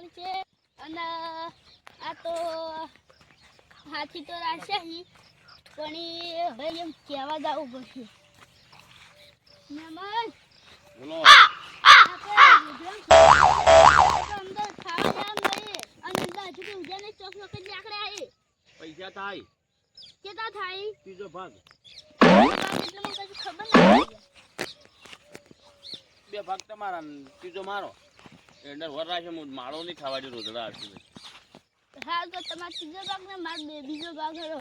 વાળી છે અને આ તો હાથી તો રાશે પણ એ હવે એમ કહેવા જવું પડશે મહેમાન બોલો અંદર ખાવા જામ નહીં અને અંદર હજુ કે ઉજાને ચોક ચોક જ લાકડે આવી પૈસા થાય કેટલા થાય ત્રીજો ભાગ એટલે મને કશું ખબર નથી બે ભાગ તમારા ને ત્રીજો મારો એટલે વર રાખે હું માળો નહીં ખાવા દે રોજડા આવશે હા તો તમારે ત્રીજો ભાગ ને માર બીજો ભાગ હરો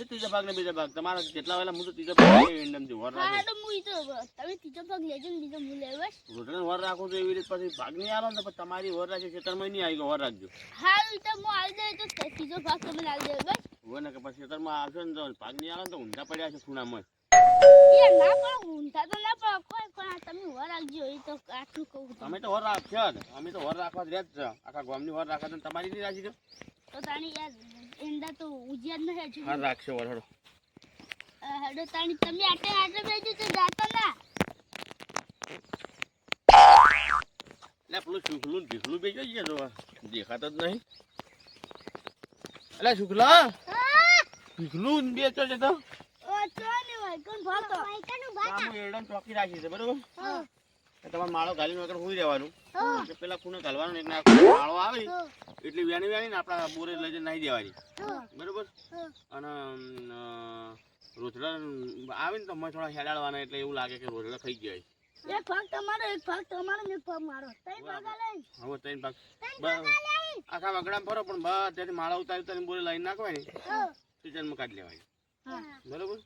ત્રીજો ભાગ ને બીજો ભાગ તમારા જેટલા વેલા હું તો ત્રીજો ભાગ એન્ડમથી વર હા રાખું તો હું ઈ તો તમે ત્રીજો ભાગ લેજો ને બીજો હું લેવો રોજડા વર રાખું તો એવી રીતે પછી ભાગ નહીં આલો ને તો તમારી વર રાખે ખેતરમાં નહીં આવી ગયો વર રાખજો હા ઈ તો હું આલ દે તો ત્રીજો ભાગ તમે આલ દે બસ હોય ને કે પછી ખેતરમાં આવશે ને તો ભાગ નહીં આલો ને તો ઊંધા પડ્યા છે ખૂણામાં એ ના પણ ઊંધા તો ના પણ કોઈ પણ તમે વર રાખજો એ તો આટલું કહું અમે તો વર રાખશે જ અમે તો વર રાખવા જ રહે જ છે આખા ગામની વર રાખવા તમારી નહીં રાખી દો તો તાણી યાર એંડા તો ઉજ્યા જ નહીં હજુ હા રાખશે વર હડો હેડો તાણી તમે આટલે બેજો તો જાતા ના એટલે પેલું શુકલું ભીખલું બેજો છે તો દેખાતો જ નહીં એટલે શુકલા ભીખલું બેચો છે તો ઓ ચાલે ભાઈ કોણ ભાતો આમ એડન ચોકી રાખી છે બરોબર તમારે માળો ઘાલીને વગર હોઈ રહેવાનું એટલે પેલા ખૂણે ઘાલવાનું એક ના માળો આવે એટલે વેણી ને આપણા બોરે લઈ જઈને નાહી દેવાની બરોબર અને રોજડા આવે ને તો અમે થોડા હેડાડવાના એટલે એવું લાગે કે રોજડા ખાઈ ગયા એક ભાગ તમારો એક ભાગ તમારો ને એક ભાગ મારો ત્રણ ભાગ આલે હવે ત્રણ ભાગ આખા વગડામાં ફરો પણ બધાથી માળા ઉતારી બોરે લઈને નાખવાય ને સિઝનમાં કાઢી લેવાની બરોબર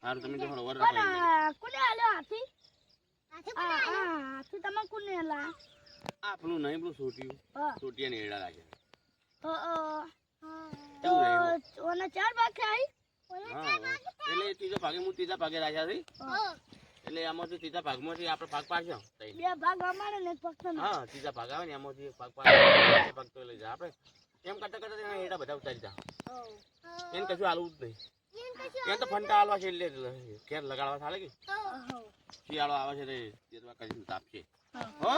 હારું તમે તો વર રાખો કોને આલ્યો હાથી હાથી તમે કોને આલા આ પેલું નહીં પેલું સોટિયા ને એડા લાગે ઓના ચાર ભાગ થાય એટલે ત્રીજા ભાગે હું ત્રીજા ભાગે રાખ્યા છે એટલે આમાંથી ત્રીજા ભાગમાંથી આપણે ભાગ પાડશો બે ભાગ અમારે ને એક ભાગ તમે હા ત્રીજા ભાગ આવે ને એમાંથી એક ભાગ પાડે ભાગ તો લઈ જા આપણે એમ કરતા કરતા એડા બધા ઉતારી જા એને કશું હાલવું જ નહીં એને તો ફંટા હાલવા છે એટલે ઘેર લગાડવા ચાલે કે શિયાળો આવે છે તે કરીને તાપ છે હો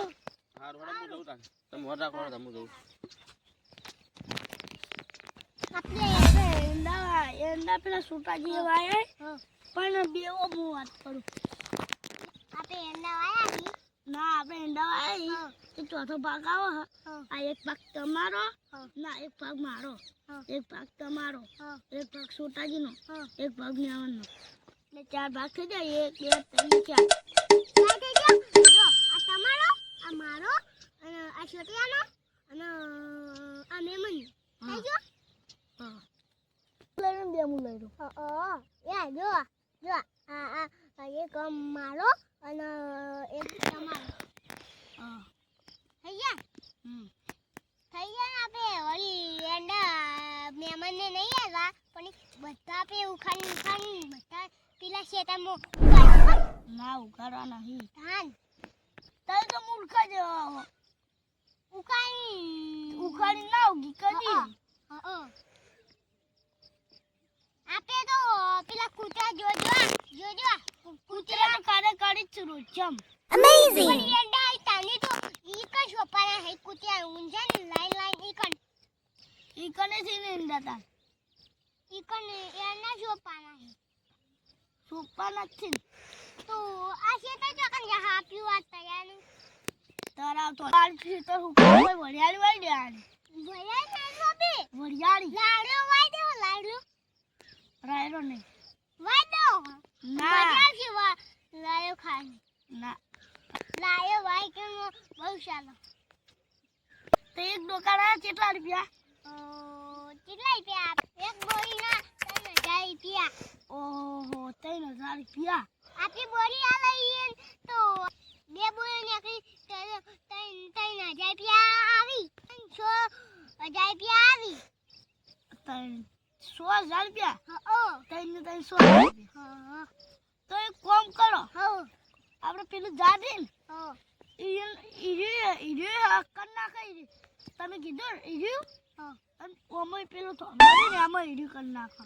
હારું હું જઉં તાને તમે વર રાખો હું જઉં એંડા પેલા સુટાજી વાય પણ બેવો હું વાત કરું ના આપણે એંડા વાય તો ચોથો ભાગ આવો આ એક ભાગ તમારો ના એક ભાગ મારો એક ભાગ તમારો એક ભાગ સુટાજી નો એક ભાગ મેવાનો એટલે ચાર ભાગ થઈ જાય એક બે ત્રણ ચાર આ તમારો આ મારો અને આ છોટિયાનો અને આ મેમન થઈ ગયો લઈને બે હું લઈ રહ્યો યા જો જો આ એક મારો અને એક તમારો થઈ ગયા થઈ ગયા આપણે વળી એન્ડા મહેમાનને નહીં આવ્યા પણ બધા આપણે ઉખાડી બધા પેલા શેતામાં ના ઉખાડવા નહીં ધાન તારે તો મૂર્ખા જેવા ઉખાડી ના ઉગી કદી આપે તો પેલા કૂતરા જોજો કૂતરા તો કારે કારે ચુરુચમ અમેઝિંગ એન્ડા તાની તો ઈ કા શોપાના હે કૂતરા ઊંઝા ને લાઈન ઈ કને થી ને એન્ડા ઈ કને એના શોપાના હે શોપાના છે તો આ શેતા જો કન જા હાપ્યું આ તયાનું તારા તો કાલ થી તો કોઈ વડિયાળી વાઈ દેવાની વડિયાળી લાડ્યો વાઈ દેવો લાડ્યો રાયરો નહીં વાડો ના મજા છે લાયો ખાય ના લાયો વાય કે બહુ સાલો તો એક દોકાના કેટલા રૂપિયા કેટલા રૂપિયા એક બોરીના 3000 રૂપિયા ઓહો 3000 રૂપિયા આપી બોરી આ લઈએ તો બે બોરી નીકળી 3000 રૂપિયા આવી 6000 રૂપિયા આવી 6000 રૂપિયા ત્રણ 100 રૂપિયા તો એક કામ કરો આપણે પેલું જાડીન ઈરે કર નાખે તમે કીધું ઈર્યું અને ઓમાં પેલું તો આમાં ઈર્યું કરી નાખો